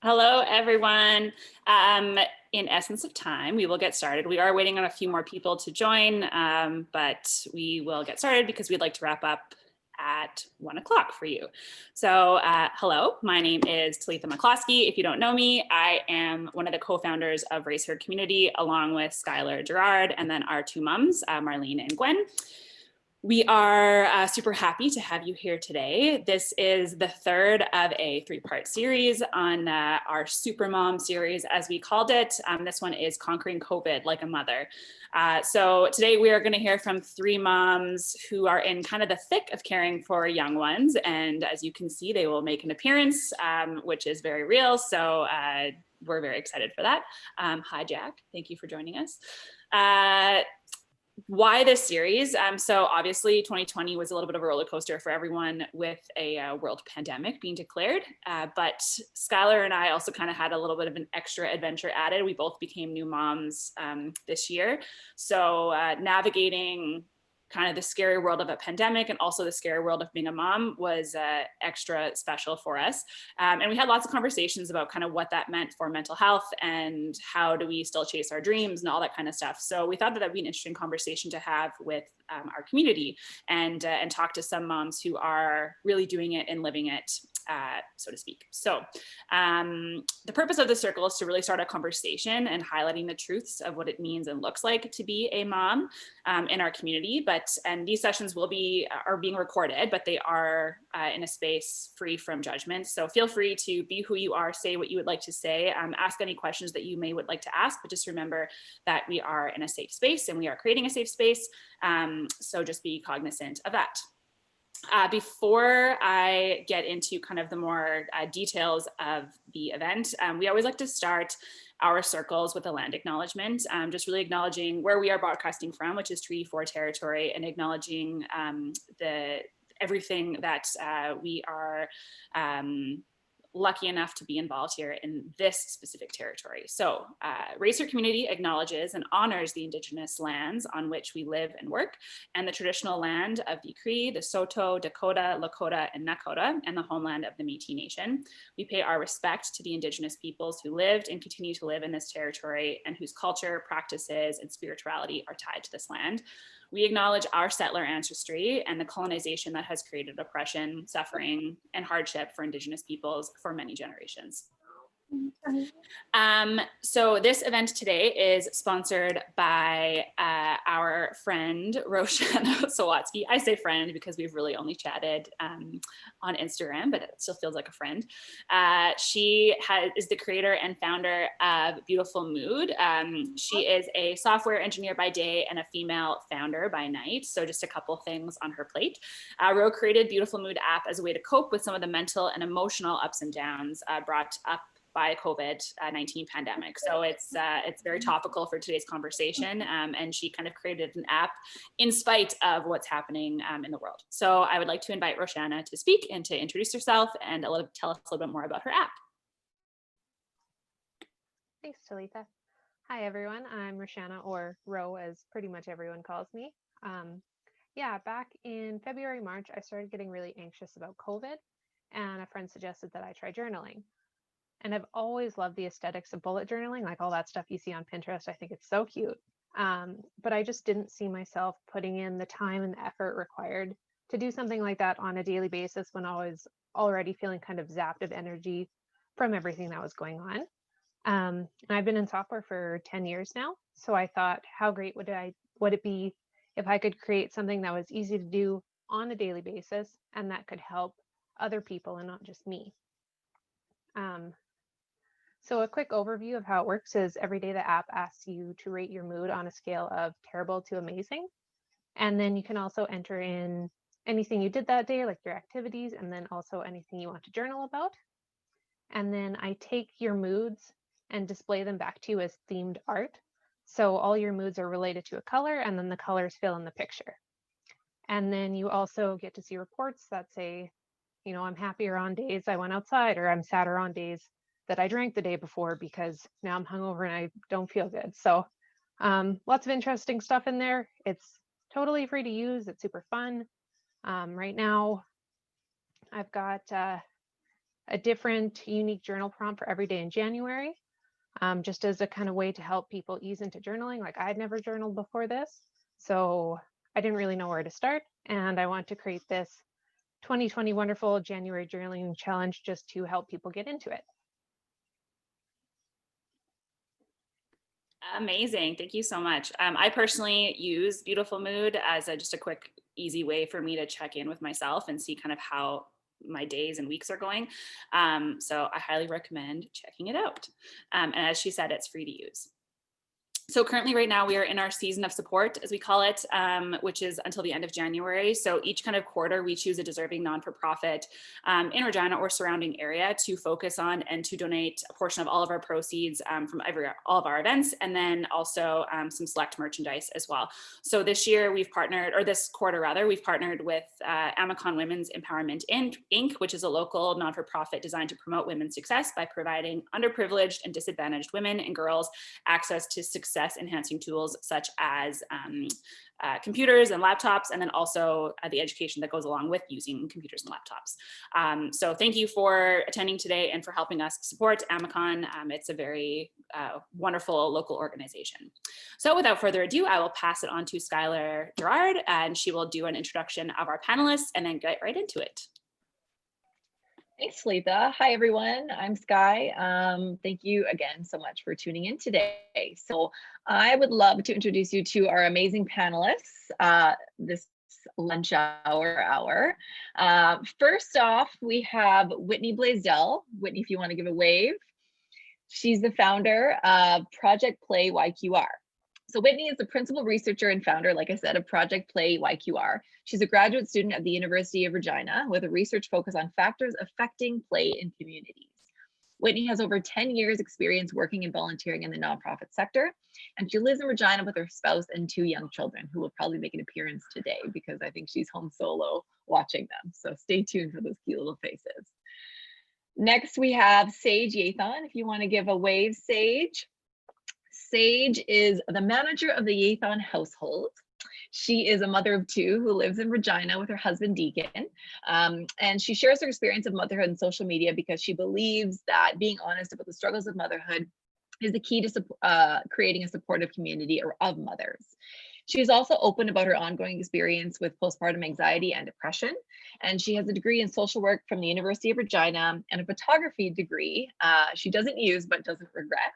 Hello, everyone. In essence of time, we will get started. We are waiting on a few more people to join, but we will get started because we'd like to wrap up at 1 o'clock for you. So hello, my name is Talitha McCloskey. If you don't know me, I am one of the co-founders of LeadHER Community, along with Skylar Gerard, and then our two moms, Marlene and Gwen. We are super happy to have you here today. This is the third of a three-part series on our Supermom series, as we called it. This one is Conquering COVID Like a Mother. So today we are going to hear from three moms who are in kind of the thick of caring for young ones. And as you can see, they will make an appearance, which is very real. So we're very excited for that. Hi, Jack. Thank you for joining us. Why this series? So obviously 2020 was a little bit of a roller coaster for everyone with a world pandemic being declared. But Skylar and I also kind of had a little bit of an extra adventure added. We both became new moms this year. So navigating kind of the scary world of a pandemic and also the scary world of being a mom was extra special for us. And we had lots of conversations about kind of what that meant for mental health and how do we still chase our dreams and all that kind of stuff. So we thought that that'd be an interesting conversation to have with our community and talk to some moms who are really doing it and living it, so to speak. So the purpose of the circle is to really start a conversation and highlighting the truths of what it means and looks like to be a mom in our community. And these sessions are being recorded, but they are in a space free from judgment. So feel free to be who you are, say what you would like to say, ask any questions that you would like to ask, but just remember that we are in a safe space and we are creating a safe space. So just be cognizant of that. Before I get into kind of the more details of the event, we always like to start our circles with a land acknowledgement, just really acknowledging where we are broadcasting from, which is Treaty 4 territory, and acknowledging everything that we are lucky enough to be involved here in this specific territory. So LeadHER Community acknowledges and honors the Indigenous lands on which we live and work, and the traditional land of the Cree, the Saulteaux, Dakota, Lakota, and Nakota, and the homeland of the Métis Nation. We pay our respect to the Indigenous peoples who lived and continue to live in this territory and whose culture, practices, and spirituality are tied to this land. We acknowledge our settler ancestry and the colonization that has created oppression, suffering, and hardship for Indigenous peoples for many generations. So this event today is sponsored by our friend Roshana Sawatsky. I say friend because we've really only chatted on Instagram, but it still feels like a friend. She is the creator and founder of Beautiful Mood. She is a software engineer by day and a female founder by night. So just a couple things on her plate. Ro created Beautiful Mood app as a way to cope with some of the mental and emotional ups and downs brought up by COVID-19 pandemic. So it's very topical for today's conversation. And she kind of created an app in spite of what's happening in the world. So I would like to invite Roshana to speak and to introduce herself and tell us a little bit more about her app. Thanks, Talitha. Hi, everyone. I'm Roshana, or Ro, as pretty much everyone calls me. Back in February, March, I started getting really anxious about COVID, and a friend suggested that I try journaling. And I've always loved the aesthetics of bullet journaling, like all that stuff you see on Pinterest. I think it's so cute. But I just didn't see myself putting in the time and the effort required to do something like that on a daily basis when I was already feeling kind of zapped of energy from everything that was going on. And I've been in software for 10 years now. So I thought, how great would it be if I could create something that was easy to do on a daily basis and that could help other people and not just me. So a quick overview of how it works is every day the app asks you to rate your mood on a scale of terrible to amazing. And then you can also enter in anything you did that day, like your activities, and then also anything you want to journal about. And then I take your moods and display them back to you as themed art. So all your moods are related to a color, and then the colors fill in the picture. And then you also get to see reports that say, I'm happier on days I went outside, or I'm sadder on days that I drank the day before because now I'm hungover and I don't feel good. So lots of interesting stuff in there. It's totally free to use. It's super fun. Right now, I've got a different unique journal prompt for every day in January, just as a kind of way to help people ease into journaling. Like I'd never journaled before this, so I didn't really know where to start. And I want to create this 2020 Wonderful January Journaling Challenge just to help people get into it. Amazing. Thank you so much. I personally use Beautiful Mood as just a quick, easy way for me to check in with myself and see kind of how my days and weeks are going. So I highly recommend checking it out. And as she said, it's free to use. So currently right now we are in our season of support, as we call it, which is until the end of January. So each kind of quarter we choose a deserving non-for-profit in Regina or surrounding area to focus on and to donate a portion of all of our proceeds from all of our events, and then also some select merchandise as well. So this year we've partnered, or this quarter rather, we've partnered with Amicon Women's Empowerment Inc., which is a local non-for-profit designed to promote women's success by providing underprivileged and disadvantaged women and girls access to success enhancing tools such as computers and laptops, and then also the education that goes along with using computers and laptops. So thank you for attending today and for helping us support Amicon. It's a very wonderful local organization. So without further ado, I will pass it on to Skylar Gerard, and she will do an introduction of our panelists and then get right into it. Thanks, Letha. Hi, everyone. I'm Sky. Thank you again so much for tuning in today. So I would love to introduce you to our amazing panelists this lunch hour. First off, we have Whitney Blaisdell. Whitney, if you want to give a wave. She's the founder of Project Play YQR. So Whitney is the principal researcher and founder, like I said, of Project Play YQR. She's a graduate student at the University of Regina with a research focus on factors affecting play in communities. Whitney has over 10 years experience working and volunteering in the nonprofit sector, and she lives in Regina with her spouse and 2 young children who will probably make an appearance today because I think she's home solo watching them. So stay tuned for those cute little faces. Next, we have Sage Yathon. If you want to give a wave, Sage. Sage is the manager of the Yathon household. She is a mother of 2 who lives in Regina with her husband, Deacon. And she shares her experience of motherhood in social media because she believes that being honest about the struggles of motherhood is the key to creating a supportive community of mothers. She's also open about her ongoing experience with postpartum anxiety and depression. And she has a degree in social work from the University of Regina and a photography degree she doesn't use but doesn't regret.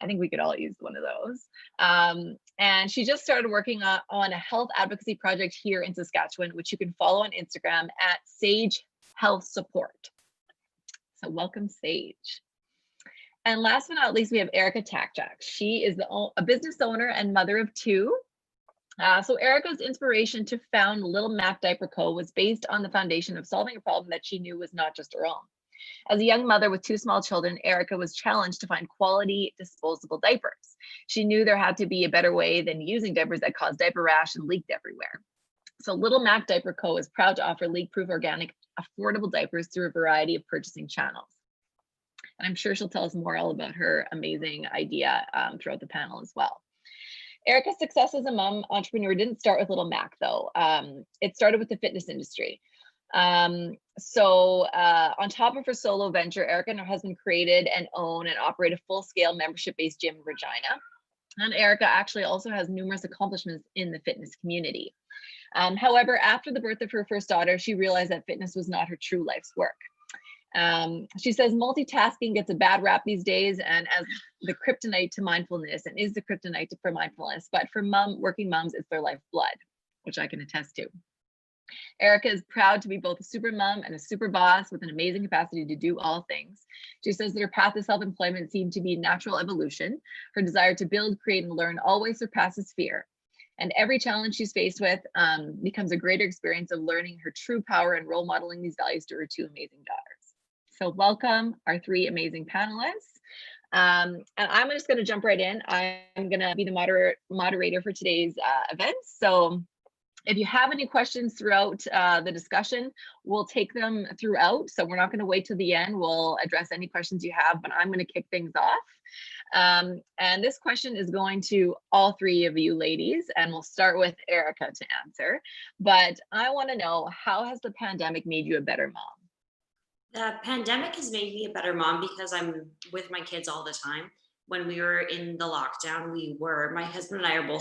I think we could all use one of those. And she just started working on a health advocacy project here in Saskatchewan, which you can follow on Instagram at Sage Health Support. So welcome, Sage. And last but not least, we have Erika Tkatchuk. She is a business owner and mother of 2. So Erika's inspiration to found Little Mac Diaper Co. was based on the foundation of solving a problem that she knew was not just her own. As a young mother with 2 small children, Erika was challenged to find quality disposable diapers. She knew there had to be a better way than using diapers that caused diaper rash and leaked everywhere. So Little Mac Diaper Co. is proud to offer leak-proof, organic, affordable diapers through a variety of purchasing channels. And I'm sure she'll tell us more all about her amazing idea throughout the panel as well. Erika's success as a mom entrepreneur didn't start with Little Mac, though. It started with the fitness industry. On top of her solo venture, Erika and her husband created and own and operate a full-scale membership-based gym in Regina. And Erika actually also has numerous accomplishments in the fitness community. However, after the birth of her first daughter, she realized that fitness was not her true life's work. She says multitasking gets a bad rap these days and as the kryptonite to mindfulness, and is the kryptonite for mindfulness, but for working moms, it's their lifeblood, which I can attest to. Erika is proud to be both a super mom and a super boss with an amazing capacity to do all things. She says that her path to self-employment seemed to be natural evolution. Her desire to build, create, and learn always surpasses fear. And every challenge she's faced with becomes a greater experience of learning her true power and role modeling these values to her 2 amazing daughters. So welcome our 3 amazing panelists. And I'm just going to jump right in. I'm going to be the moderator for today's event. So if you have any questions throughout the discussion, we'll take them throughout. So we're not going to wait till the end. We'll address any questions you have, but I'm going to kick things off. And this question is going to all 3 of you ladies, and we'll start with Erika to answer. But I want to know, how has the pandemic made you a better mom? The pandemic has made me a better mom because I'm with my kids all the time. When we were in the lockdown, my husband and I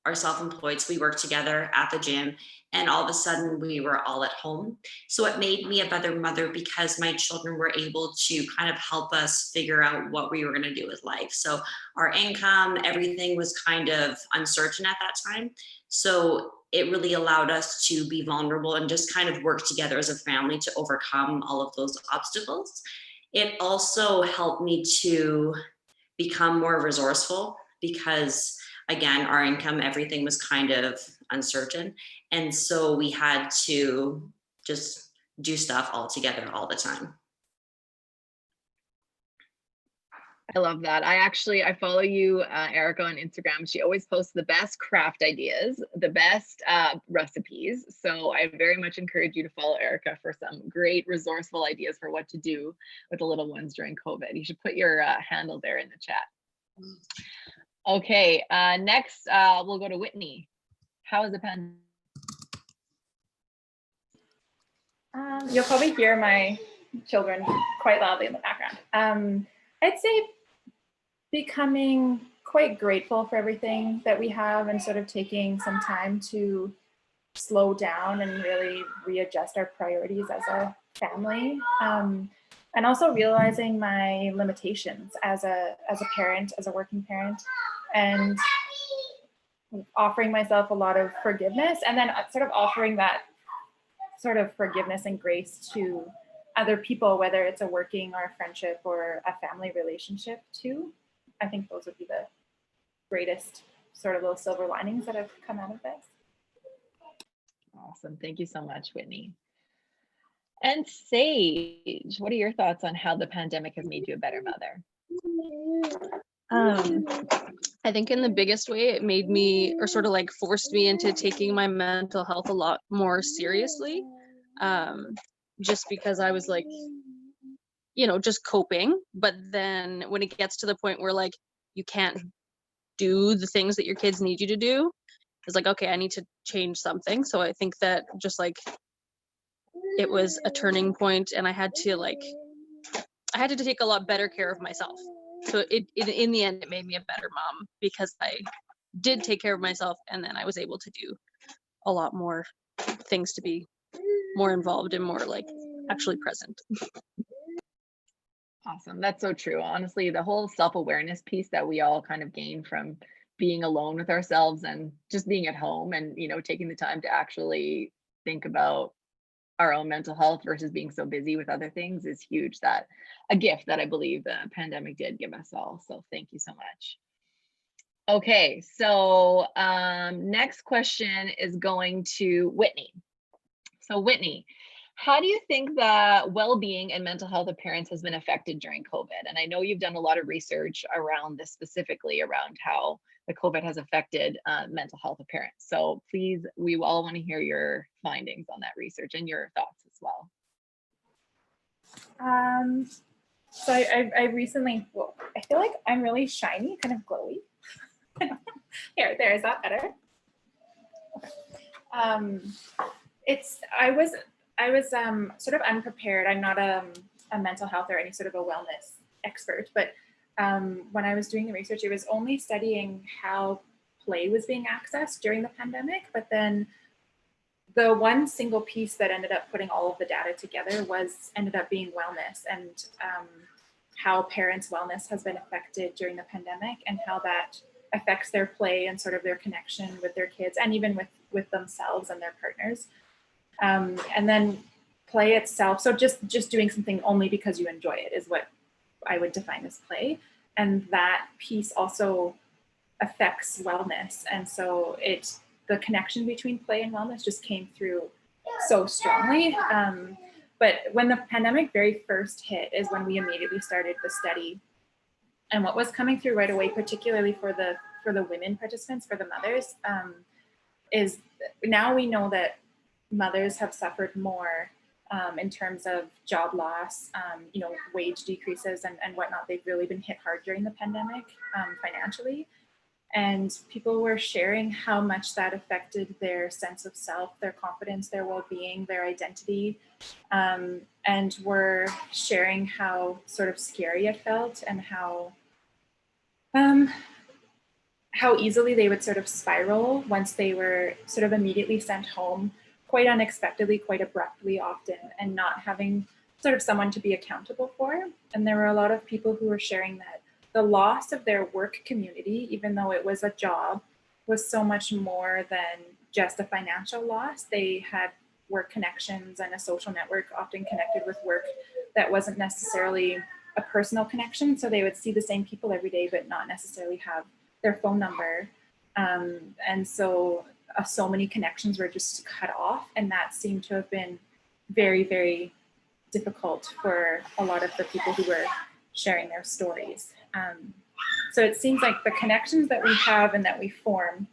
are self-employed, so we work together at the gym, and all of a sudden we were all at home. So it made me a better mother because my children were able to kind of help us figure out what we were going to do with life. So our income, everything was kind of uncertain at that time. So it really allowed us to be vulnerable and just kind of work together as a family to overcome all of those obstacles. It also helped me to become more resourceful because, again, our income, everything was kind of uncertain. And so we had to just do stuff all together all the time. I love that. I follow you, Erika, on Instagram. She always posts the best craft ideas, the best recipes. So I very much encourage you to follow Erika for some great resourceful ideas for what to do with the little ones during COVID. You should put your handle there in the chat. Okay, next we'll go to Whitney. How is the pandemic? You'll probably hear my children quite loudly in the background. I'd say becoming quite grateful for everything that we have and sort of taking some time to slow down and really readjust our priorities as a family. And also realizing my limitations as a parent, as a working parent, and offering myself a lot of forgiveness, and then sort of offering that sort of forgiveness and grace to other people, whether it's a working or a friendship or a family relationship too. I think those would be the greatest sort of little silver linings that have come out of this. Awesome. Thank you so much, Whitney. And Sage, what are your thoughts on how the pandemic has made you a better mother? I think in the biggest way, it made me, or sort of like forced me into taking my mental health a lot more seriously. Just because I was like, you know, just coping. But then when it gets to the point where like you can't do the things that your kids need you to do, it's like, okay, I need to change something. So I think that just like it was a turning point, and I had to take a lot better care of myself. So it in the end, it made me a better mom because I did take care of myself, and then I was able to do a lot more things to be more involved and more like actually present. Awesome. That's so true. Honestly, the whole self-awareness piece that we all kind of gain from being alone with ourselves and just being at home and, you know, taking the time to actually think about our own mental health versus being so busy with other things is huge. That a gift that I believe the pandemic did give us all. So thank you so much. Okay, so next question is going to Whitney. So Whitney, how do you think the well-being and mental health of parents has been affected during COVID? And I know you've done a lot of research around this, specifically around how the COVID has affected mental health of parents. So please, we all want to hear your findings on that research and your thoughts as well. So I recently, well, I feel like I'm really shiny, kind of glowy. There, is that better? Okay. I was sort of unprepared. I'm not a mental health or any sort of a wellness expert, but when I was doing the research, it was only studying how play was being accessed during the pandemic, but then the one single piece that ended up putting all of the data together ended up being wellness, and how parents' wellness has been affected during the pandemic and how that affects their play and sort of their connection with their kids and even with themselves and their partners. And then play itself. So just doing something only because you enjoy it is what I would define as play. And that piece also affects wellness. And so the connection between play and wellness just came through so strongly. But when the pandemic very first hit is when we immediately started the study. And what was coming through right away, particularly for the women participants, for the mothers, is now we know that mothers have suffered more in terms of job loss, wage decreases and whatnot. They've really been hit hard during the pandemic financially. And people were sharing how much that affected their sense of self, their confidence, their well-being, their identity, and were sharing how sort of scary it felt and how easily they would sort of spiral once they were sort of immediately sent home, quite unexpectedly, quite abruptly often, and not having sort of someone to be accountable for. And there were a lot of people who were sharing that the loss of their work community, even though it was a job, was so much more than just a financial loss. They had work connections and a social network often connected with work that wasn't necessarily a personal connection. So they would see the same people every day, but not necessarily have their phone number. And so many connections were just cut off. And that seemed to have been very, very difficult for a lot of the people who were sharing their stories. So it seems like the connections that we have and that we form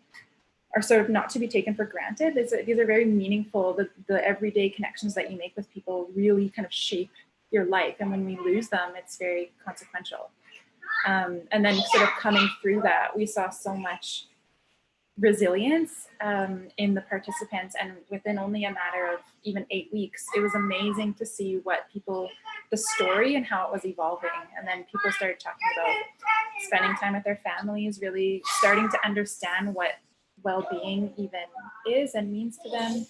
are sort of not to be taken for granted. These are very meaningful. The everyday connections that you make with people really kind of shape your life. And when we lose them, it's very consequential. And then sort of coming through that, we saw so much resilience in the participants, and within only a matter of even 8 weeks, it was amazing to see the story and how it was evolving. And then people started talking about spending time with their families, really starting to understand what well-being even is and means to them.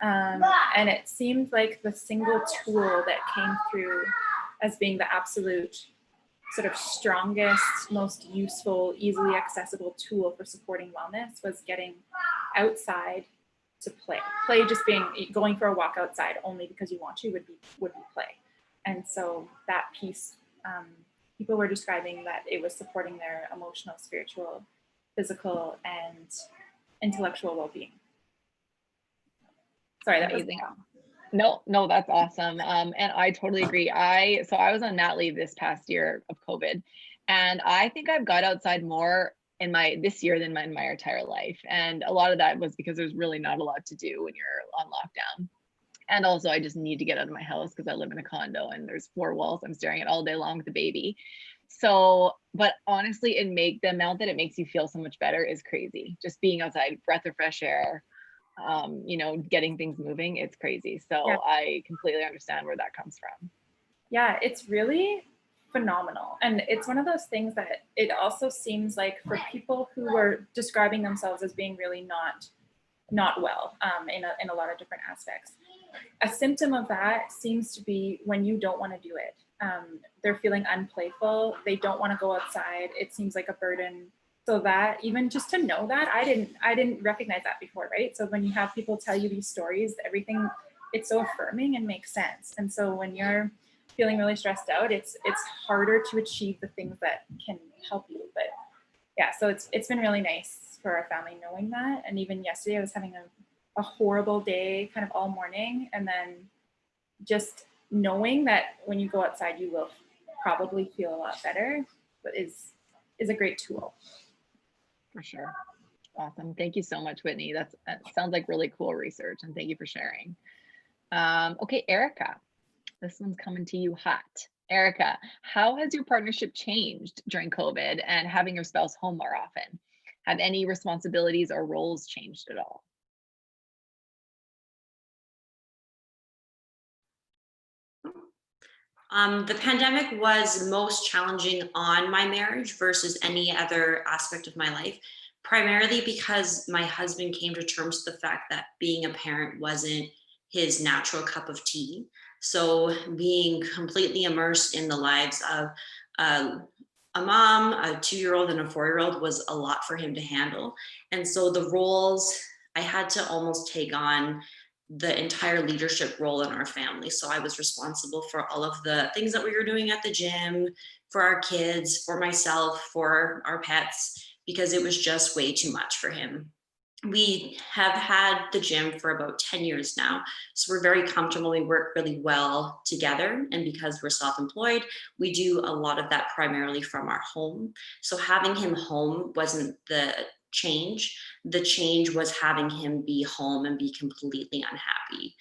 And it seemed like the single tool that came through as being the absolute sort of strongest, most useful, easily accessible tool for supporting wellness was getting outside to play. Play just being going for a walk outside only because you want to would be play. And so that piece, people were describing that it was supporting their emotional, spiritual, physical, and intellectual well-being. Sorry, that was No, that's awesome. And I totally agree. So I was on mat leave this past year of COVID, and I think I've got outside more in this year than in my entire life. And a lot of that was because there's really not a lot to do when you're on lockdown. And also I just need to get out of my house because I live in a condo and there's 4 walls I'm staring at all day long with the baby. So, but honestly, the amount that it makes you feel so much better is crazy. Just being outside, breath of fresh air, getting things moving, it's crazy. So yeah. I completely understand where that comes from. Yeah, it's really phenomenal. And it's one of those things that it also seems like for people who are describing themselves as being really not well in a lot of different aspects, a symptom of that seems to be when you don't want to do it. They're feeling unplayful. They don't want to go outside. It seems like a burden. So that even just to know that, I didn't recognize that before, right? So when you have people tell you these stories, everything, it's so affirming and makes sense. And so when you're feeling really stressed out, it's harder to achieve the things that can help you. But yeah, so it's been really nice for our family knowing that. And even yesterday I was having a horrible day kind of all morning, and then just knowing that when you go outside you will probably feel a lot better, but is a great tool. For sure. Awesome. Thank you so much, Whitney. That sounds like really cool research, and thank you for sharing. Okay, Erika, this one's coming to you hot. Erika, how has your partnership changed during COVID and having your spouse home more often? Have any responsibilities or roles changed at all? The pandemic was most challenging on my marriage versus any other aspect of my life, primarily because my husband came to terms with the fact that being a parent wasn't his natural cup of tea. So being completely immersed in the lives of a mom, a 2-year-old, and a 4-year-old was a lot for him to handle. And so the roles, I had to almost take on the entire leadership role in our family. So I was responsible for all of the things that we were doing at the gym, for our kids, for myself, for our pets, because it was just way too much for him. We have had the gym for about 10 years now. So we're very comfortable. We work really well together. And because we're self-employed, we do a lot of that primarily from our home. So having him home wasn't the change. The change was having him be home and be completely unhappy.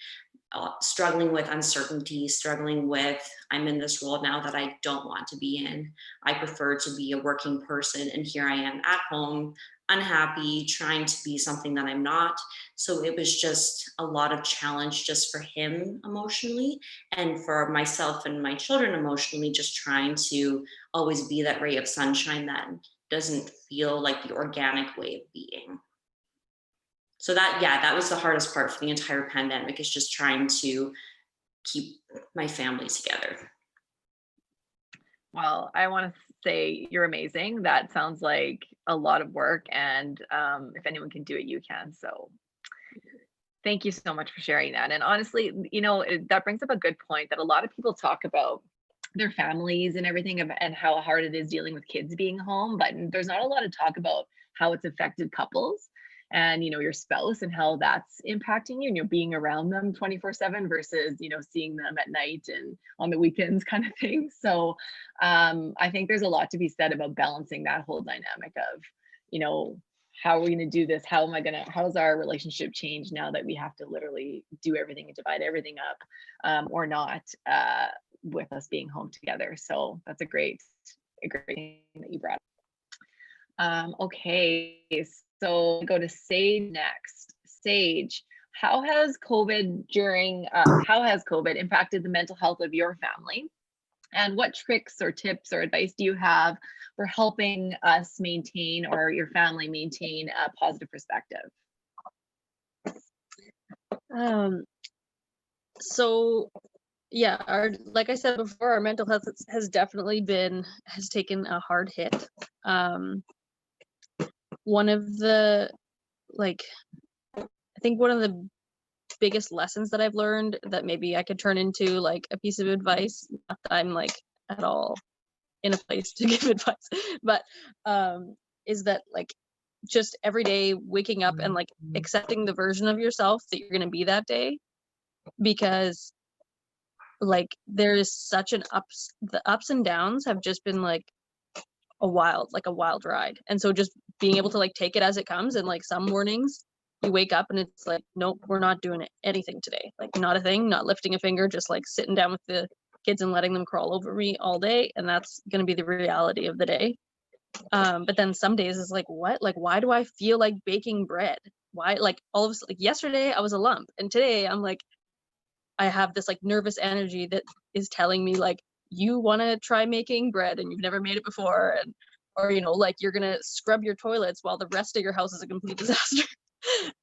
struggling with uncertainty, struggling with, I'm in this role now that I don't want to be in. I prefer to be a working person, and here I am at home, unhappy, trying to be something that I'm not. So it was just a lot of challenge just for him emotionally, and for myself and my children emotionally, just trying to always be that ray of sunshine that doesn't feel like the organic way of being. So that was the hardest part for the entire pandemic, is just trying to keep my family together. Well, I want to say you're amazing. That sounds like a lot of work, and if anyone can do it, you can. So thank you so much for sharing that. And honestly, that brings up a good point, that a lot of people talk about their families and everything, and how hard it is dealing with kids being home, but there's not a lot of talk about how it's affected couples and your spouse, and how that's impacting you, and you're being around them 24/7 versus seeing them at night and on the weekends kind of thing. So I think there's a lot to be said about balancing that whole dynamic of how are we going to do this, how's our relationship change now that we have to literally do everything and divide everything up, or not, with us being home together. So that's a great thing that you brought up. Okay, so go to Sage next. Sage, how has COVID impacted the mental health of your family? And what tricks or tips or advice do you have for helping us maintain, or your family maintain, a positive perspective? So yeah, like I said before, our mental health has definitely taken a hard hit. One of the, I think one of the biggest lessons that I've learned that maybe I could turn into like a piece of advice, not that I'm like at all in a place to give advice, but is that like just every day waking up and like accepting the version of yourself that you're going to be that day, because like there is such the ups and downs have just been like a wild ride. And so just being able to like take it as it comes, and like some mornings you wake up and it's like, nope, we're not doing anything today, like not a thing, not lifting a finger, just like sitting down with the kids and letting them crawl over me all day, and that's going to be the reality of the day. But then some days it's like, what, like why do I feel like baking bread? Why, like all of a sudden, like yesterday I was a lump, and today I'm like, I have this like nervous energy that is telling me like, you want to try making bread and you've never made it before, and or like you're gonna scrub your toilets while the rest of your house is a complete disaster.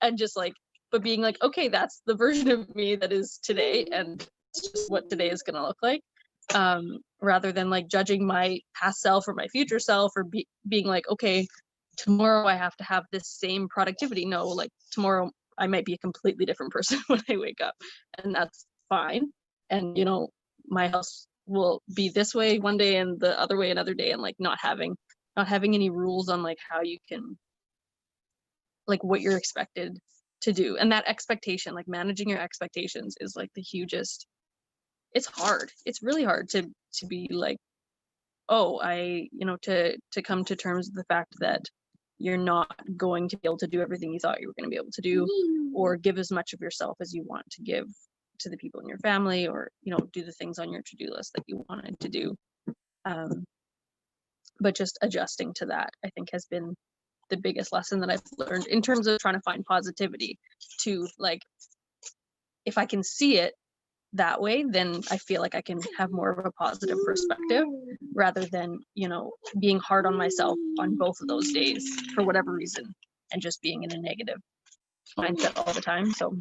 And just like, but being like, okay, that's the version of me that is today, and it's just what today is gonna look like, rather than like judging my past self or my future self, or being like, okay, tomorrow I have to have this same productivity. No, like tomorrow I might be a completely different person when I wake up, and that's fine. And my house will be this way one day and the other way another day, and like not having any rules on like how you can, like what you're expected to do. And that expectation, like managing your expectations, is like the hugest. It's hard. It's really hard to be like, oh, to come to terms with the fact that you're not going to be able to do everything you thought you were going to be able to do, or give as much of yourself as you want to give to the people in your family, or do the things on your to-do list that you wanted to do. But just adjusting to that, I think, has been the biggest lesson that I've learned in terms of trying to find positivity. To like, if I can see it that way, then I feel like I can have more of a positive perspective, rather than being hard on myself on both of those days for whatever reason, and just being in a negative mindset all the time. So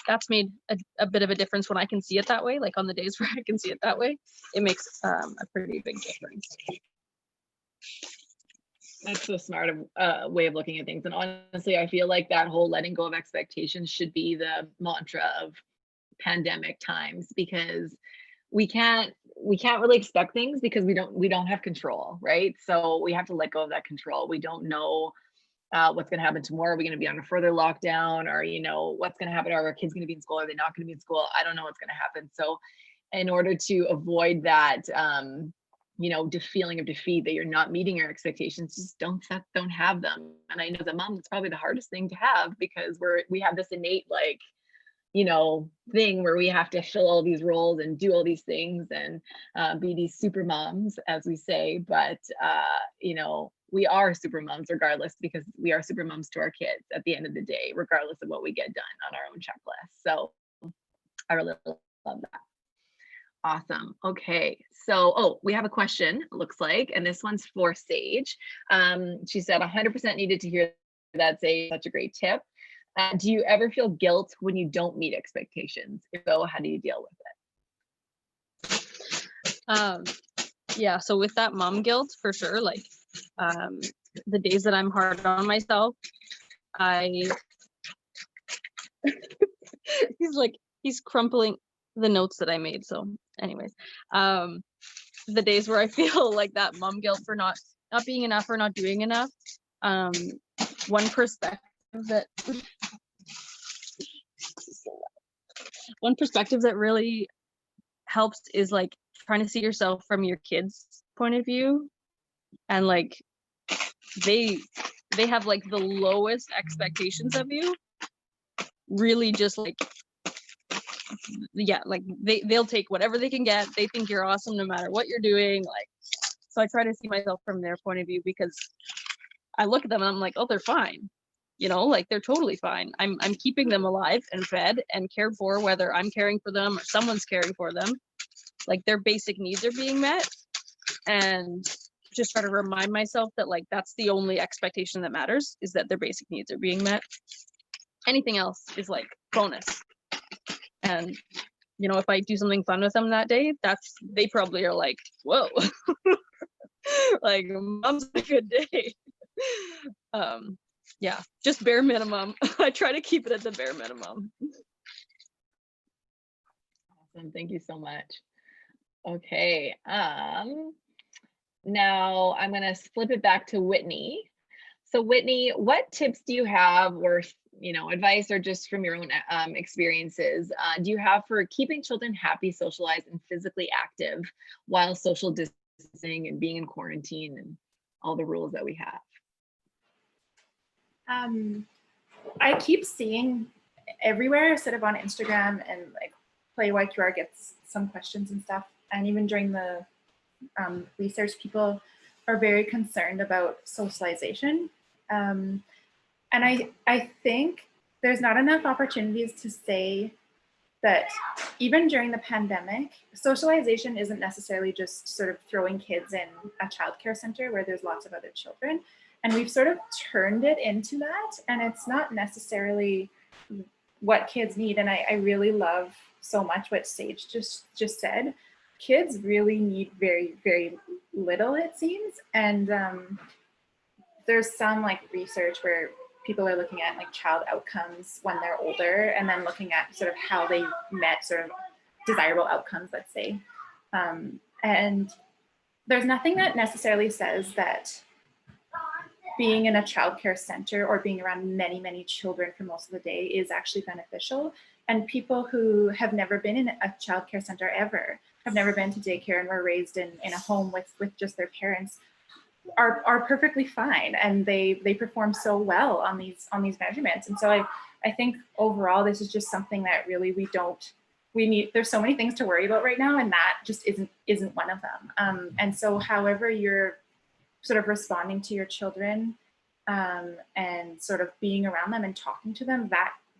that's made a bit of a difference when I can see it that way. Like on the days where I can see it that way, it makes a pretty big difference. That's so smart way of looking at things. And honestly, I feel like that whole letting go of expectations should be the mantra of pandemic times, because we can't really expect things, because we don't have control, right? So we have to let go of that control. We don't know what's going to happen tomorrow. Are we going to be on a further lockdown, or what's going to happen? Are our kids going to be in school? Are they not going to be in school? I don't know what's going to happen. So in order to avoid that feeling of defeat, that you're not meeting your expectations, just don't have them. And I know as a mom, it's probably the hardest thing to have, because we have this innate like you know, thing where we have to fill all these roles and do all these things and be these super moms, as we say. But, you know, we are super moms regardless, because we are super moms to our kids at the end of the day, regardless of what we get done on our own checklist. So I really love that. Awesome. Okay. So, oh, we have a question, it looks like, and this one's for Sage. She said 100% needed to hear that, Sage, such a great tip. Do you ever feel guilt when you don't meet expectations? If so, how do you deal with it? Yeah, so with that mom guilt, for sure, like the days that I'm hard on myself, he's crumpling the notes that I made. So anyways, the days where I feel like that mom guilt for not being enough or not doing enough, one perspective that really helps is like trying to see yourself from your kids' point of view, and like they have like the lowest expectations of you, really just like, yeah, like they'll take whatever they can get. They think you're awesome no matter what you're doing. Like, so I try to see myself from their point of view, because I look at them and I'm like, oh, they're fine. You know, like they're totally fine. I'm keeping them alive and fed and cared for, whether I'm caring for them or someone's caring for them. Like their basic needs are being met, and just try to remind myself that like that's the only expectation that matters, is that their basic needs are being met. Anything else is like bonus. And you know, if I do something fun with them that day, they probably are like, whoa, like mom's a good day. Yeah, just bare minimum. I try to keep it at the bare minimum. Awesome, thank you so much. Okay, now I'm gonna flip it back to Whitney. So Whitney, what tips do you have, or you know, advice, or just from your own experiences, do you have for keeping children happy, socialized, and physically active while social distancing and being in quarantine and all the rules that we have? I keep seeing everywhere, sort of on Instagram, and like Play YQR gets some questions and stuff. And even during the research, people are very concerned about socialization. And I think there's not enough opportunities to say that even during the pandemic, socialization isn't necessarily just sort of throwing kids in a childcare center where there's lots of other children. And we've sort of turned it into that, and it's not necessarily what kids need. And I really love so much what Sage just said. Kids really need very, very little, it seems. And there's some like research where people are looking at like child outcomes when they're older, and then looking at sort of how they met sort of desirable outcomes, let's say. And there's nothing that necessarily says that being in a childcare center or being around many, many children for most of the day is actually beneficial. And people who have never been in a childcare center ever, have never been to daycare and were raised in a home with just their parents, are perfectly fine, and they perform so well on these measurements. And so I think overall this is just something that really we need. There's so many things to worry about right now, and that just isn't one of them. And so however you're sort of responding to your children, and sort of being around them and talking to them,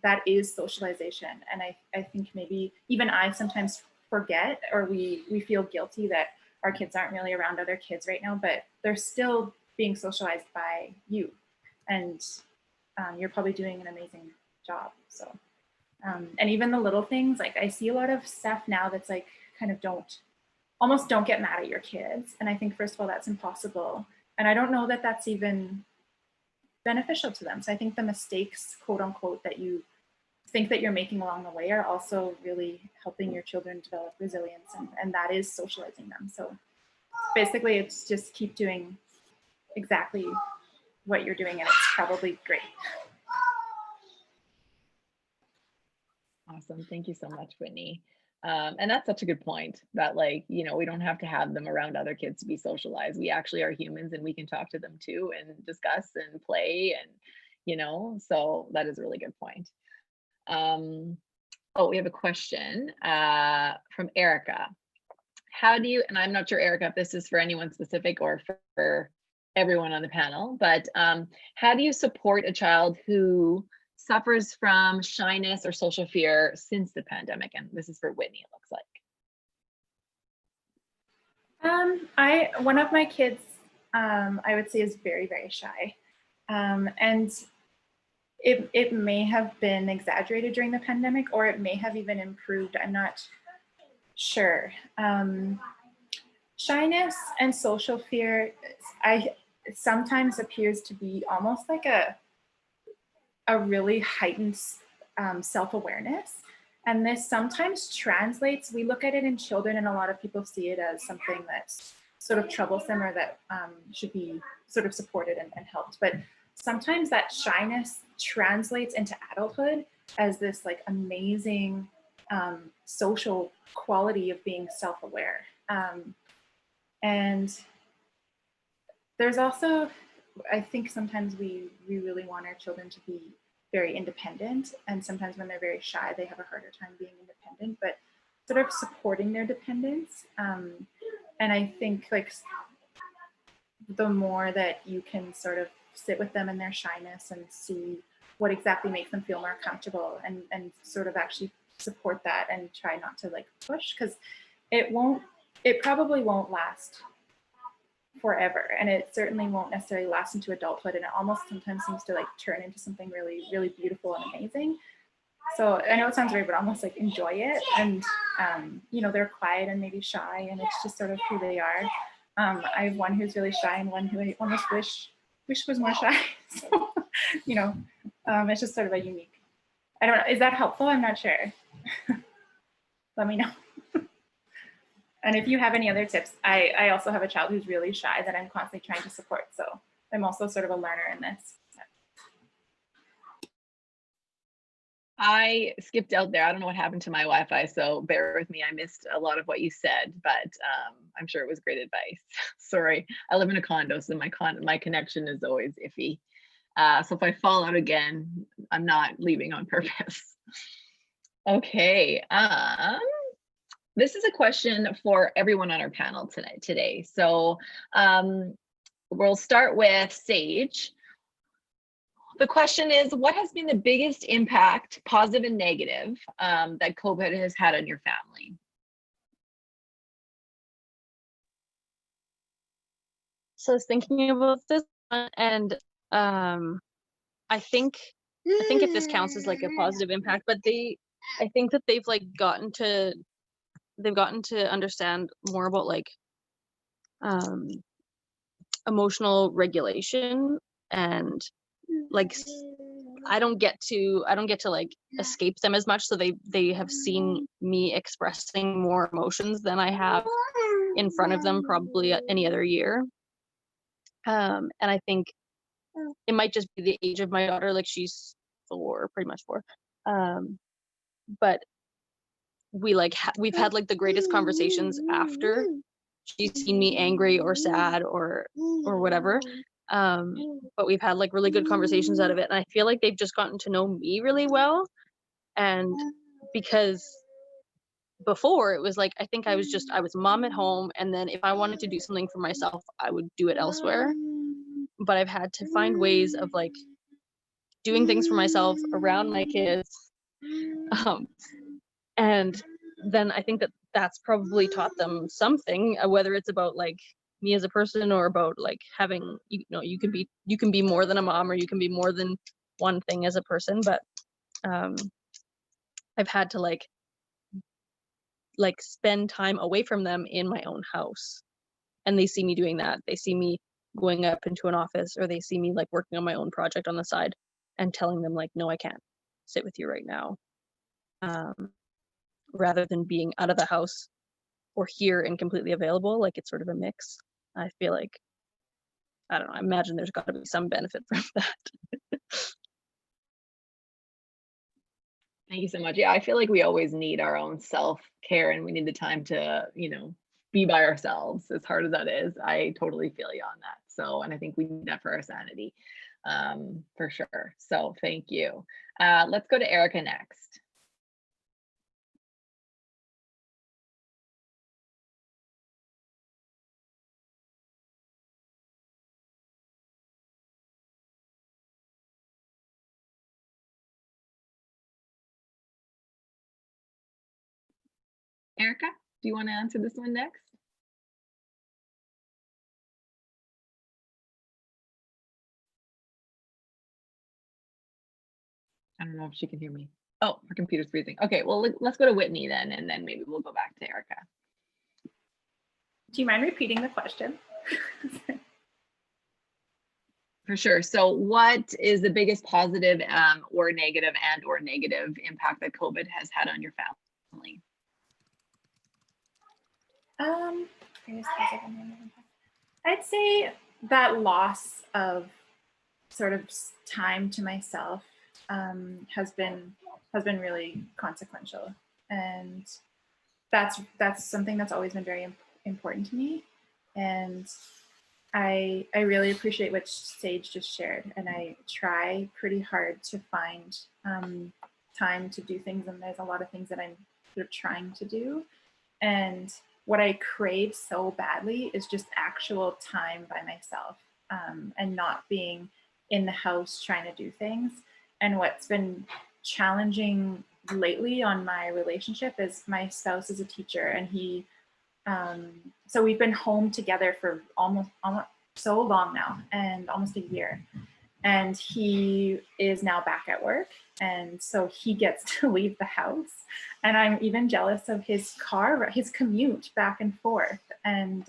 that is socialization. And I think maybe even I sometimes forget, or we feel guilty that our kids aren't really around other kids right now, but they're still being socialized by you. And you're probably doing an amazing job. So, and even the little things, like I see a lot of stuff now that's like, kind of almost don't get mad at your kids. And I think, first of all, that's impossible. And I don't know that that's even beneficial to them. So I think the mistakes, quote unquote, that you think that you're making along the way are also really helping your children develop resilience, and that is socializing them. So basically it's just keep doing exactly what you're doing, and it's probably great. Awesome, thank you so much, Whitney. And that's such a good point, that like, you know, we don't have to have them around other kids to be socialized. We actually are humans, and we can talk to them too, and discuss and play, and you know, so that is a really good point. Oh, we have a question from Erika. How do you, and I'm not sure, Erika, if this is for anyone specific or for everyone on the panel, but how do you support a child who suffers from shyness or social fear since the pandemic? And this is for Whitney, it looks like. One of my kids, I would say, is very, very shy. And it may have been exaggerated during the pandemic, or it may have even improved. I'm not sure. Shyness and social fear, it sometimes appears to be almost like a really heightened self-awareness. And this sometimes translates, we look at it in children and a lot of people see it as something that's sort of troublesome or that should be sort of supported and helped. But sometimes that shyness translates into adulthood as this like amazing social quality of being self-aware. And there's also, I think sometimes we really want our children to be very independent, and sometimes when they're very shy, they have a harder time being independent, but sort of supporting their dependence. And I think like the more that you can sort of sit with them in their shyness and see what exactly makes them feel more comfortable and sort of actually support that and try not to like push, because it probably won't last forever, and it certainly won't necessarily last into adulthood, and it almost sometimes seems to like turn into something really, really beautiful and amazing. So I know it sounds weird, but almost like enjoy it. And you know, they're quiet and maybe shy, and it's just sort of who they are. I have one who's really shy and one who I almost wish was more shy. So you know, it's just sort of a unique. I don't know, is that helpful? I'm not sure. Let me know. And if you have any other tips, I also have a child who's really shy that I'm constantly trying to support. So I'm also sort of a learner in this. I skipped out there. I don't know what happened to my Wi-Fi, so bear with me. I missed a lot of what you said, but I'm sure it was great advice. Sorry, I live in a condo, so my connection is always iffy. So if I fall out again, I'm not leaving on purpose. Okay. This is a question for everyone on our panel today. So we'll start with Sage. The question is, what has been the biggest impact, positive and negative, that COVID has had on your family? So I was thinking about this one, and I think if this counts as like a positive impact, but I think that they've like gotten to understand more about like emotional regulation, and like I don't get to like escape them as much, so they have seen me expressing more emotions than I have in front of them probably any other year. And I think it might just be the age of my daughter, like she's 4, pretty much 4. But we've had like the greatest conversations after she's seen me angry or sad or whatever. But we've had like really good conversations out of it, and I feel like they've just gotten to know me really well. And because before it was like, I think I was mom at home, and then if I wanted to do something for myself, I would do it elsewhere. But I've had to find ways of like doing things for myself around my kids. And then I think that that's probably taught them something, whether it's about like me as a person or about like having, you know, you can be more than a mom, or you can be more than one thing as a person. But I've had to like spend time away from them in my own house, and they see me doing that. They see me going up into an office, or they see me like working on my own project on the side, and telling them like, no, I can't sit with you right now, rather than being out of the house or here and completely available. Like it's sort of a mix. I feel like, I don't know, I imagine there's got to be some benefit from that. Thank you so much. Yeah, I feel like we always need our own self-care, and we need the time to, you know, be by ourselves, as hard as that is. I totally feel you on that. So, and I think we need that for our sanity, for sure. So thank you. Let's go to Erika next. Erika, do you want to answer this one next? I don't know if she can hear me. Oh, her computer's freezing. Okay, well, let's go to Whitney then, and then maybe we'll go back to Erika. Do you mind repeating the question? For sure. So what is the biggest positive or negative impact that COVID has had on your family? I'd say that loss of sort of time to myself has been really consequential, and that's something that's always been very important to me. And I really appreciate what Sage just shared, and I try pretty hard to find time to do things, and there's a lot of things that I'm sort of trying to do. And what I crave so badly is just actual time by myself, and not being in the house trying to do things. And what's been challenging lately on my relationship is my spouse is a teacher, and he so we've been home together for almost so long now, and almost a year. And he is now back at work, and so he gets to leave the house. And I'm even jealous of his commute back and forth. And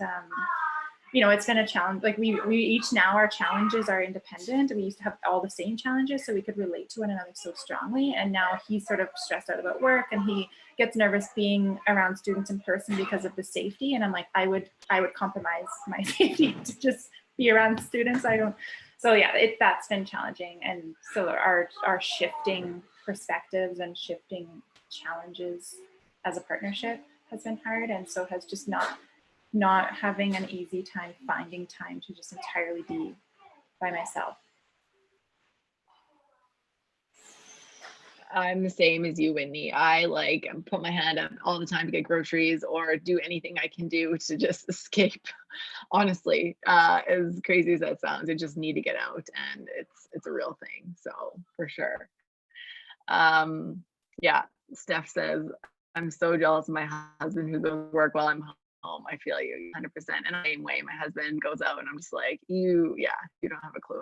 you know, it's been a challenge. Like we each now, our challenges are independent. We used to have all the same challenges, so we could relate to one another so strongly. And now he's sort of stressed out about work, and he gets nervous being around students in person because of the safety. And I'm like, I would compromise my safety to just be around students. So yeah, that's been challenging. And so our shifting perspectives and shifting challenges as a partnership has been hard. And so has just not having an easy time finding time to just entirely be by myself. I'm the same as you, Whitney. I put my hand up all the time to get groceries or do anything I can do to just escape. Honestly, as crazy as that sounds, I just need to get out, and it's a real thing. So for sure. Yeah, Steph says, I'm so jealous of my husband who goes to work while I'm home. I feel you 100%. And the same way, my husband goes out and I'm just like, you don't have a clue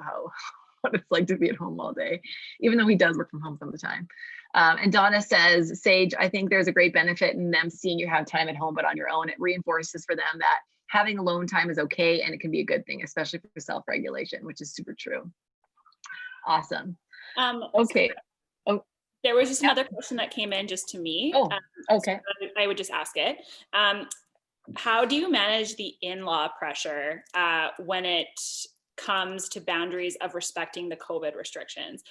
what it's like to be at home all day, even though he does work from home some of the time. And Donna says, Sage, I think there's a great benefit in them seeing you have time at home, but on your own. It reinforces for them that having alone time is okay, and it can be a good thing, especially for self-regulation, which is super true. Awesome. Okay. Oh, there was just another question that came in just to me. Oh, okay. So I would just ask it. How do you manage the in-law pressure when it comes to boundaries of respecting the COVID restrictions?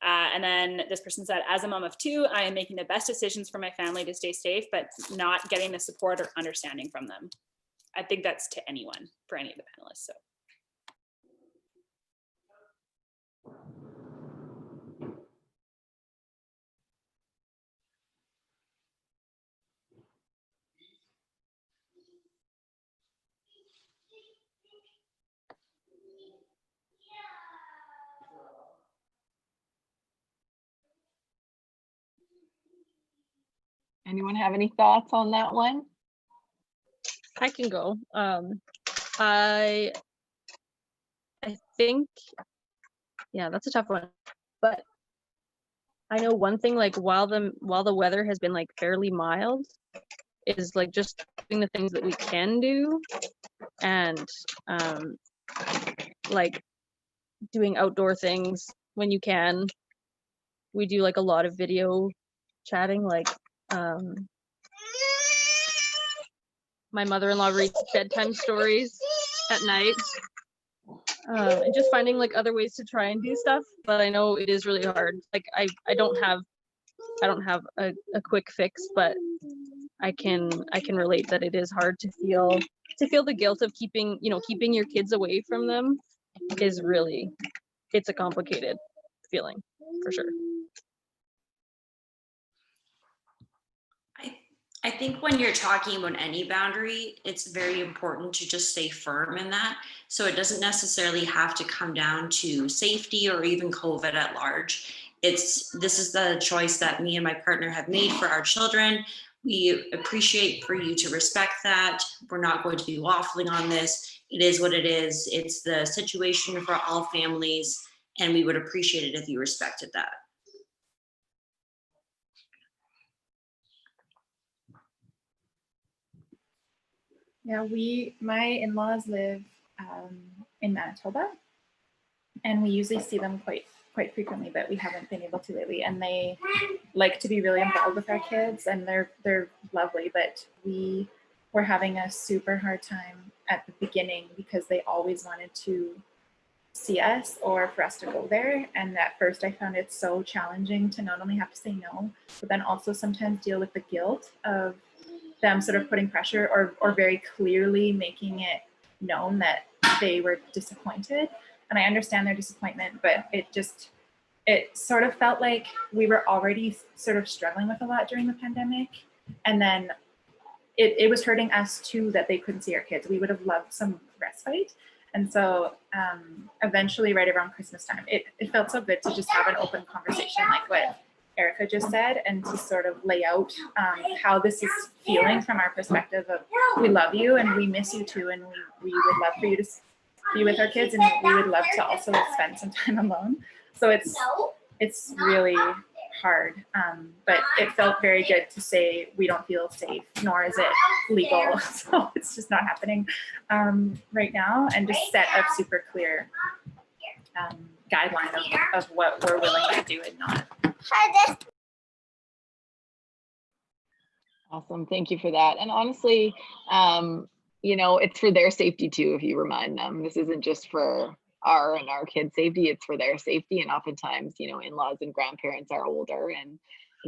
And then this person said, as a mom of two, I am making the best decisions for my family to stay safe, but not getting the support or understanding from them. I think that's to anyone, for any of the panelists. So. Anyone have any thoughts on that one? I can go. I think, yeah, that's a tough one. But I know one thing, like while the weather has been like fairly mild, is like just doing the things that we can do, and like doing outdoor things when you can. We do like a lot of video chatting, like my mother-in-law reads bedtime stories at night, and just finding like other ways to try and do stuff. But I know it is really hard. Like I don't have a quick fix, but I can relate that it is hard to feel the guilt of keeping your kids away from them is really, it's a complicated feeling for sure. I think when you're talking about any boundary, it's very important to just stay firm in that. So it doesn't necessarily have to come down to safety or even COVID at large. This is the choice that me and my partner have made for our children. We appreciate for you to respect that. We're not going to be waffling on this. It is what it is. It's the situation for all families, and we would appreciate it if you respected that. Yeah, my in-laws live in Manitoba, and we usually see them quite frequently, but we haven't been able to lately. And they like to be really involved with our kids, and they're lovely, but we were having a super hard time at the beginning because they always wanted to see us or for us to go there. And at first I found it so challenging to not only have to say no, but then also sometimes deal with the guilt of them sort of putting pressure or very clearly making it known that they were disappointed. And I understand their disappointment, but it sort of felt like we were already sort of struggling with a lot during the pandemic. And then it was hurting us too that they couldn't see our kids. We would have loved some respite. And so eventually, right around Christmas time, it felt so good to just have an open conversation like what Erika just said, and to sort of lay out how this is feeling from our perspective of we love you and we miss you too, and we would love for you to be with our kids, and we would love to also spend some time alone. So it's really hard, but it felt very good to say we don't feel safe, nor is it legal. So it's just not happening right now, and just set a super clear guideline of what we're willing to do and not. Awesome. Thank you for that. And honestly, it's for their safety too, if you remind them. This isn't just for our kids' safety, it's for their safety. And oftentimes, in-laws and grandparents are older and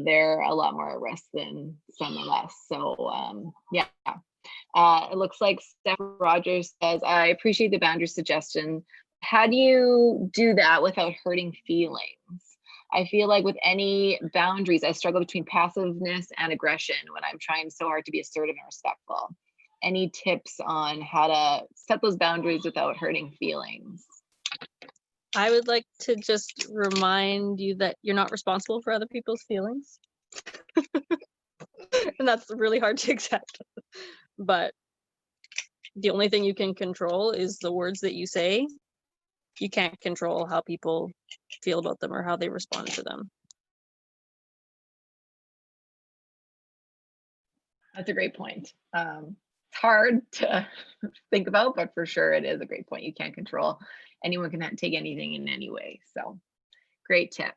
they're a lot more at risk than some of us. So it looks like Steph Rogers says, I appreciate the boundary suggestion. How do you do that without hurting feelings? I feel like with any boundaries, I struggle between passiveness and aggression when I'm trying so hard to be assertive and respectful. Any tips on how to set those boundaries without hurting feelings? I would like to just remind you that you're not responsible for other people's feelings. And that's really hard to accept. But the only thing you can control is the words that you say. You can't control how people feel about them or how they respond to them. That's a great point. It's hard to think about, but for sure it is a great point. You can't control. Anyone can take anything in any way. So great tip.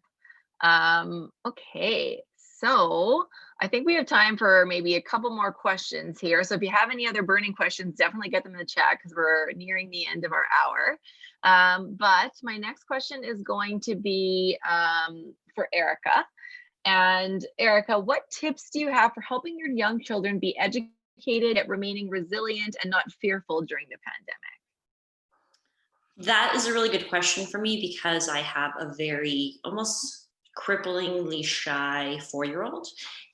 Okay, so I think we have time for maybe a couple more questions here. So if you have any other burning questions, definitely get them in the chat because we're nearing the end of our hour. But my next question is going to be for Erika. And Erika, what tips do you have for helping your young children be educated at remaining resilient and not fearful during the pandemic? That is a really good question for me because I have a very almost cripplingly shy 4-year-old.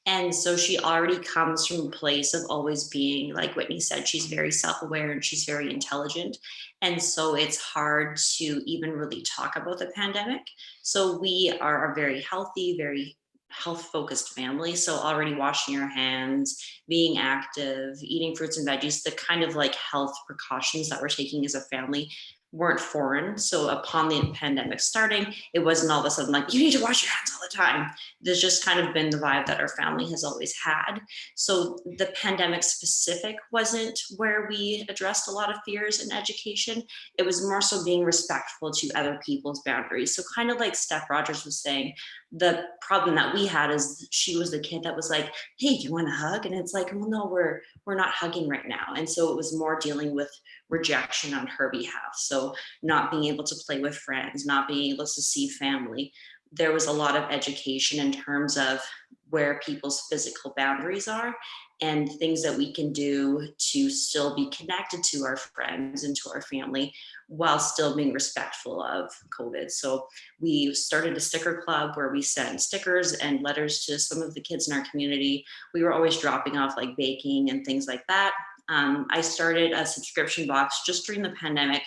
And so she already comes from a place of always being, like Whitney said, she's very self-aware and she's very intelligent. And so it's hard to even really talk about the pandemic. So we are a very healthy, very health-focused family. So already washing our hands, being active, eating fruits and veggies, the kind of like health precautions that we're taking as a family weren't foreign. So upon the pandemic starting, it wasn't all of a sudden like, you need to wash your hands all the time. There's just kind of been the vibe that our family has always had. So the pandemic specific wasn't where we addressed a lot of fears in education. It was more so being respectful to other people's boundaries. So kind of like Steph Rogers was saying, the problem that we had is she was the kid that was like, hey, do you want a hug? And it's like, well, no, we're not hugging right now. And so it was more dealing with rejection on her behalf. So not being able to play with friends, not being able to see family. There was a lot of education in terms of where people's physical boundaries are and things that we can do to still be connected to our friends and to our family while still being respectful of COVID. So we started a sticker club where we sent stickers and letters to some of the kids in our community. We were always dropping off like baking and things like that. I started a subscription box just during the pandemic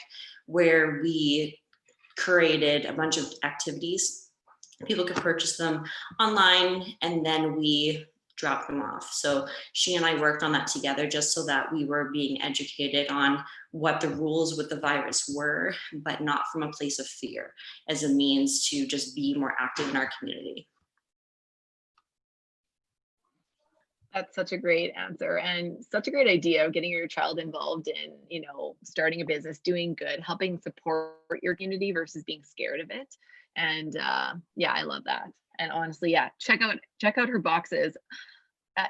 where we curated a bunch of activities. People could purchase them online, and then we drop them off. So she and I worked on that together just so that we were being educated on what the rules with the virus were, but not from a place of fear, as a means to just be more active in our community. That's such a great answer and such a great idea of getting your child involved in, you know, starting a business, doing good, helping support your community versus being scared of it. And yeah, I love that. And honestly, yeah, check out her boxes.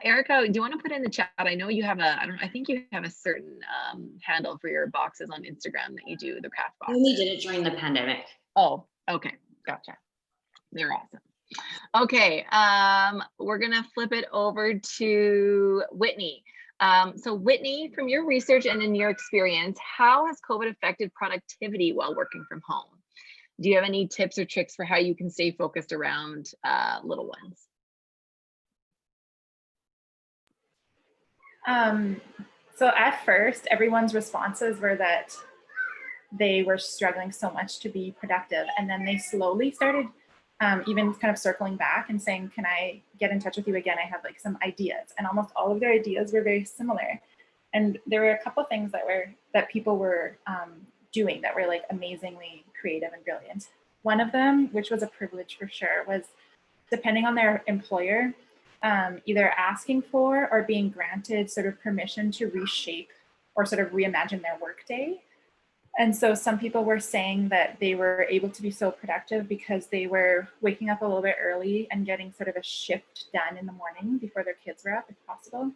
Erika, do you want to put in the chat? I know you have I think you have a certain handle for your boxes on Instagram that you do the craft We boxes. only did it during the pandemic. Oh, okay, gotcha. They're awesome. Okay, we're gonna flip it over to Whitney. So Whitney, from your research and in your experience, how has COVID affected productivity while working from home? Do you have any tips or tricks for how you can stay focused around little ones? So at first, everyone's responses were that they were struggling so much to be productive. And then they slowly started even kind of circling back and saying, can I get in touch with you again? I have like some ideas. And almost all of their ideas were very similar. And there were a couple things that people were doing that were like amazingly creative and brilliant. One of them, which was a privilege for sure, was depending on their employer, either asking for or being granted sort of permission to reshape or sort of reimagine their workday. And so some people were saying that they were able to be so productive because they were waking up a little bit early and getting sort of a shift done in the morning before their kids were up, if possible.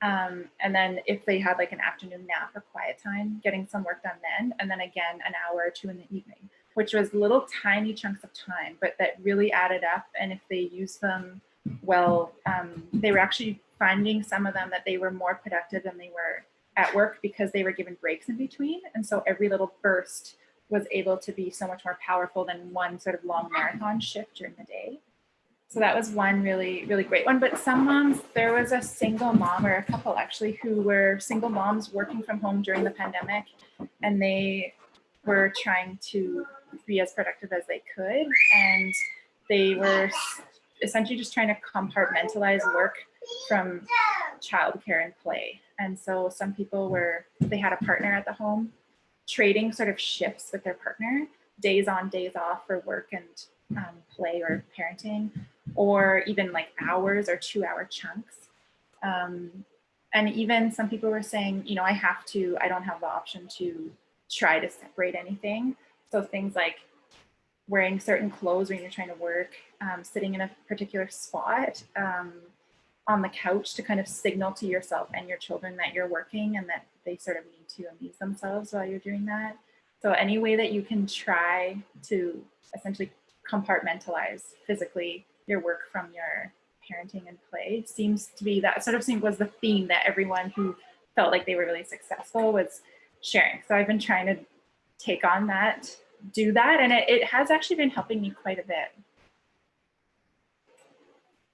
And then if they had like an afternoon nap or quiet time, getting some work done then, and then again, an hour or two in the evening, which was little tiny chunks of time, but that really added up. And if they used them well, they were actually finding some of them that they were more productive than they were at work because they were given breaks in between. And so every little burst was able to be so much more powerful than one sort of long marathon shift during the day. So that was one really, really great one. But some moms, there was a single mom or a couple actually who were single moms working from home during the pandemic, and they were trying to be as productive as they could. And they were essentially just trying to compartmentalize work from childcare and play. And so some people they had a partner at the home, trading sort of shifts with their partner, days on, days off for work and play or parenting, or even like hours or 2-hour chunks. And even some people were saying, you know, I don't have the option to try to separate anything. So things like wearing certain clothes when you're trying to work, sitting in a particular spot on the couch to kind of signal to yourself and your children that you're working and that they sort of need to amuse themselves while you're doing that. So any way that you can try to essentially compartmentalize physically your work from your parenting and play seems to be that sort of was the theme that everyone who felt like they were really successful was sharing. So I've been trying to take on that, do that, and it has actually been helping me quite a bit.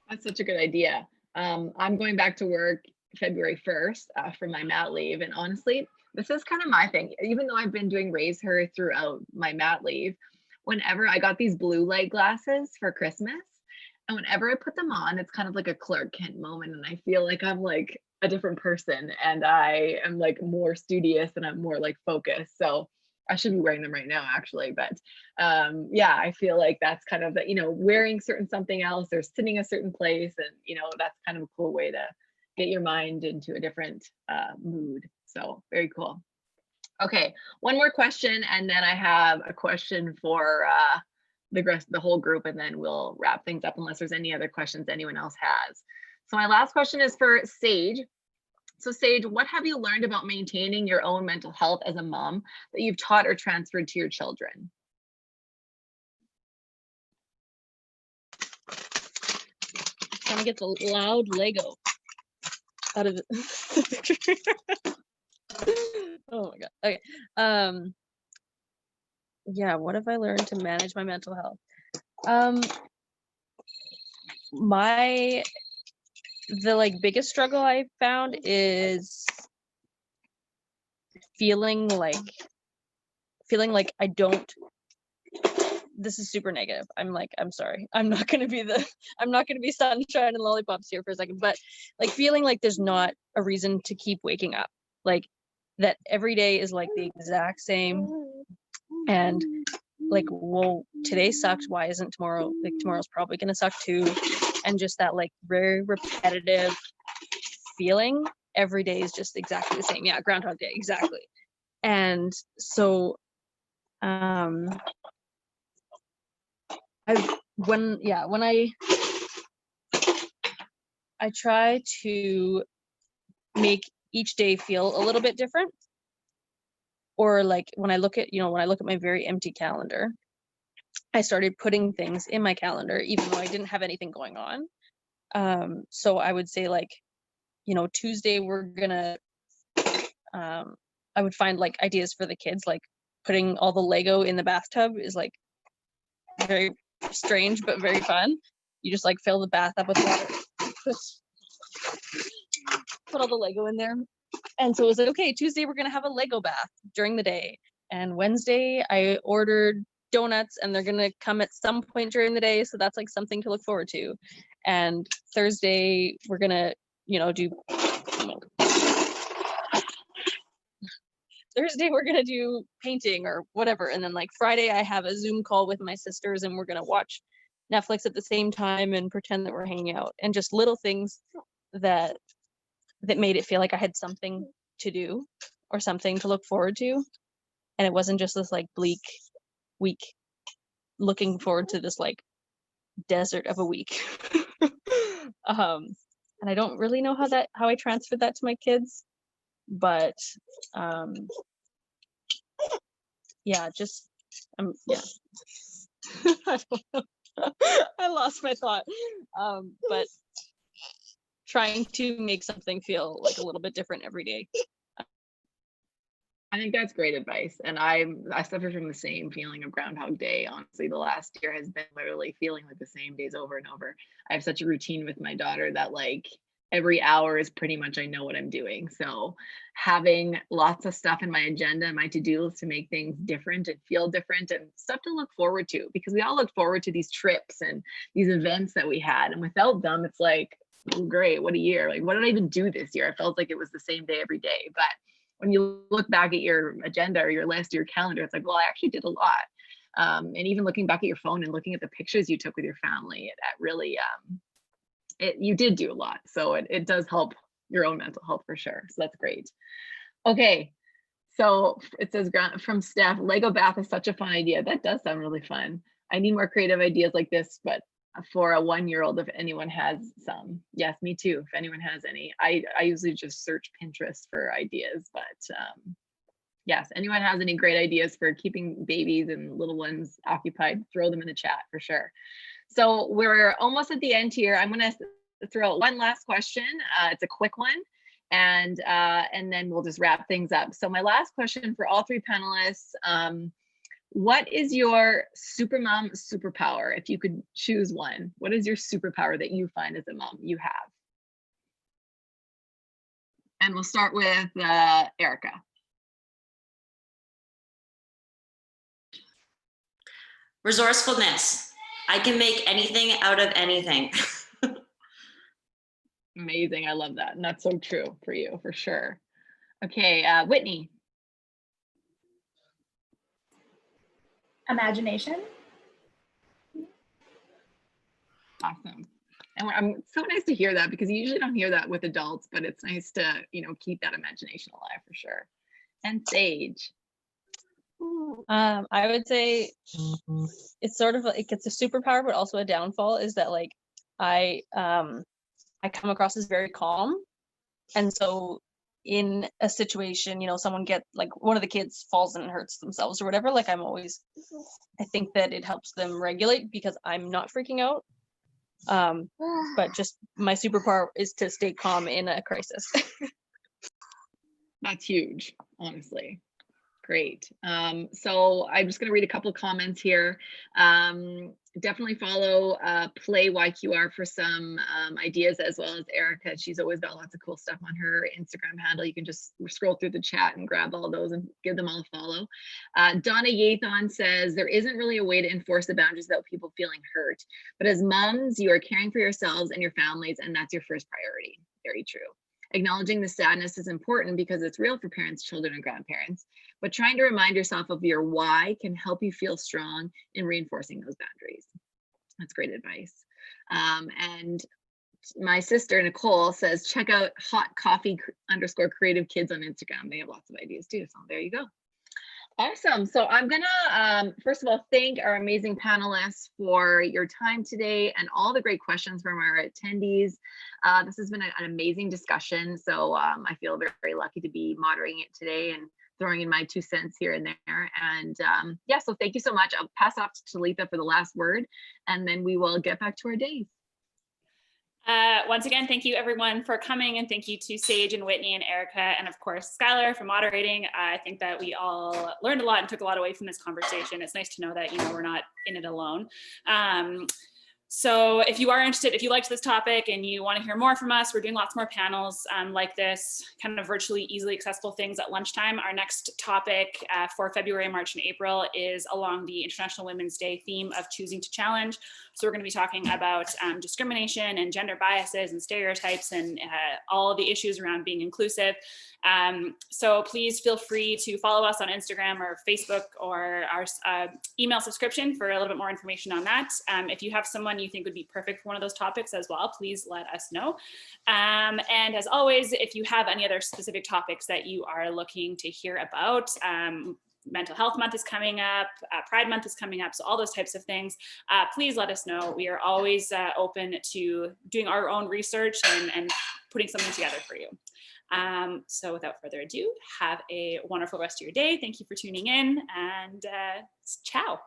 That's such a good idea. I'm going back to work February 1st for my mat leave. And honestly, this is kind of my thing. Even though I've been doing Raise Her throughout my mat leave, whenever I got these blue light glasses for Christmas, and whenever I put them on, it's kind of like a Clark Kent moment. And I feel like I'm like a different person and I am like more studious and I'm more like focused. So I should be wearing them right now actually, but yeah, I feel like that's kind of the, you know, wearing something else or sitting a certain place, and you know, that's kind of a cool way to get your mind into a different mood. So very cool. Okay, one more question, and then I have a question for the whole group, and then we'll wrap things up unless there's any other questions anyone else has. So my last question is for Sage. So Sage, what have you learned about maintaining your own mental health as a mom that you've taught or transferred to your children? Trying to get the loud Lego out of it. Oh my God. Okay. Yeah, what have I learned to manage my mental health? The like biggest struggle I found is feeling like I don't this is super negative. I'm like, I'm sorry. I'm not going to be sunshine and lollipops here for a second, but like feeling like there's not a reason to keep waking up. Like that every day is like the exact same. And like, well, today sucked. Why isn't tomorrow? Like tomorrow's probably going to suck too. And just that like very repetitive feeling every day is just exactly the same. Yeah. Groundhog Day. Exactly. And so, when I try to make each day feel a little bit different, or like when I look at my very empty calendar, I started putting things in my calendar even though I didn't have anything going on. So I would say like, Tuesday we're gonna I would find like ideas for the kids, like putting all the Lego in the bathtub is like very strange but very fun. You just like fill the bath up with water, put all the Lego in there. And so it was like, okay, Tuesday we're gonna have a Lego bath during the day. And Wednesday I ordered donuts and they're gonna come at some point during the day. So that's like something to look forward to. And Thursday we're gonna, do Thursday we're gonna do painting or whatever. And then like Friday I have a Zoom call with my sisters and we're gonna watch Netflix at the same time and pretend that we're hanging out, and just little things that made it feel like I had something to do or something to look forward to. And it wasn't just this like bleak week looking forward to this like desert of a week. And I don't really know how I transferred that to my kids, but yeah, just yeah. I don't know. I lost my thought. But trying to make something feel like a little bit different every day. I think that's great advice. And I suffer from the same feeling of Groundhog Day. Honestly, the last year has been literally feeling like the same days over and over. I have such a routine with my daughter that like every hour is pretty much I know what I'm doing. So having lots of stuff in my agenda and my to-do list to make things different and feel different and stuff to look forward to, because we all look forward to these trips and these events that we had. And without them, it's like, oh, great, what a year. Like, what did I even do this year? I felt like it was the same day every day. But when you look back at your agenda or your list or your calendar, it's like, well, I actually did a lot. And even looking back at your phone and looking at the pictures you took with your family, it really, you did do a lot. So it does help your own mental health for sure. So that's great. Okay. So it says from Steph, Lego bath is such a fun idea. That does sound really fun. I need more creative ideas like this, but for a 1-year-old, if anyone has some. Yes, me too, if anyone has any. I usually just search Pinterest for ideas, but yes, anyone has any great ideas for keeping babies and little ones occupied, throw them in the chat for sure. So we're almost at the end here. I'm going to throw out one last question. It's a quick one, and then we'll just wrap things up. So my last question for all three panelists, what is your super mom superpower? If you could choose one, what is your superpower that you find as a mom you have? And we'll start with Erika. Resourcefulness. I can make anything out of anything. Amazing. I love that. And that's so true for you, for sure. Okay, Whitney. Imagination. Awesome. And I'm so nice to hear that, because you usually don't hear that with adults, but it's nice to, keep that imagination alive for sure. And Sage. I would say it's sort of like it's a superpower, but also a downfall is that like I come across as very calm. And so in a situation, someone one of the kids falls and hurts themselves or whatever, like I think that it helps them regulate because I'm not freaking out. But just my superpower is to stay calm in a crisis. That's huge, honestly. Great. So I'm just going to read a couple of comments here. Definitely follow Play YQR for some ideas, as well as Erika. She's always got lots of cool stuff on her Instagram handle. You can just scroll through the chat and grab all those and give them all a follow. Donna Yathon says, there isn't really a way to enforce the boundaries without people feeling hurt. But as moms, you are caring for yourselves and your families, and that's your first priority. Very true. Acknowledging the sadness is important because it's real for parents, children, and grandparents, but trying to remind yourself of your why can help you feel strong in reinforcing those boundaries. That's great advice. And my sister, Nicole, says, check out hotcoffee_creative kids on Instagram. They have lots of ideas too, so there you go. Awesome. So I'm gonna, first of all, thank our amazing panelists for your time today and all the great questions from our attendees. This has been an amazing discussion. So I feel very, very lucky to be moderating it today and throwing in my 2 cents here and there. And yeah, so thank you so much. I'll pass off to Talitha for the last word, and then we will get back to our days. Once again, thank you everyone for coming, and thank you to Sage and Whitney and Erika, and of course Skylar for moderating. I think that we all learned a lot and took a lot away from this conversation. It's nice to know that, you know, we're not in it alone. So if you are interested, if you liked this topic and you want to hear more from us, we're doing lots more panels like this, kind of virtually easily accessible things at lunchtime. Our next topic for February, March, and April is along the International Women's Day theme of choosing to challenge. So we're going to be talking about discrimination and gender biases and stereotypes and all the issues around being inclusive. So please feel free to follow us on Instagram or Facebook or our email subscription for a little bit more information on that. If you have someone you think would be perfect for one of those topics as well, please let us know. And as always, if you have any other specific topics that you are looking to hear about, Mental Health Month is coming up, Pride Month is coming up, so all those types of things, please let us know. We are always open to doing our own research and putting something together for you. So without further ado, have a wonderful rest of your day. Thank you for tuning in, and ciao.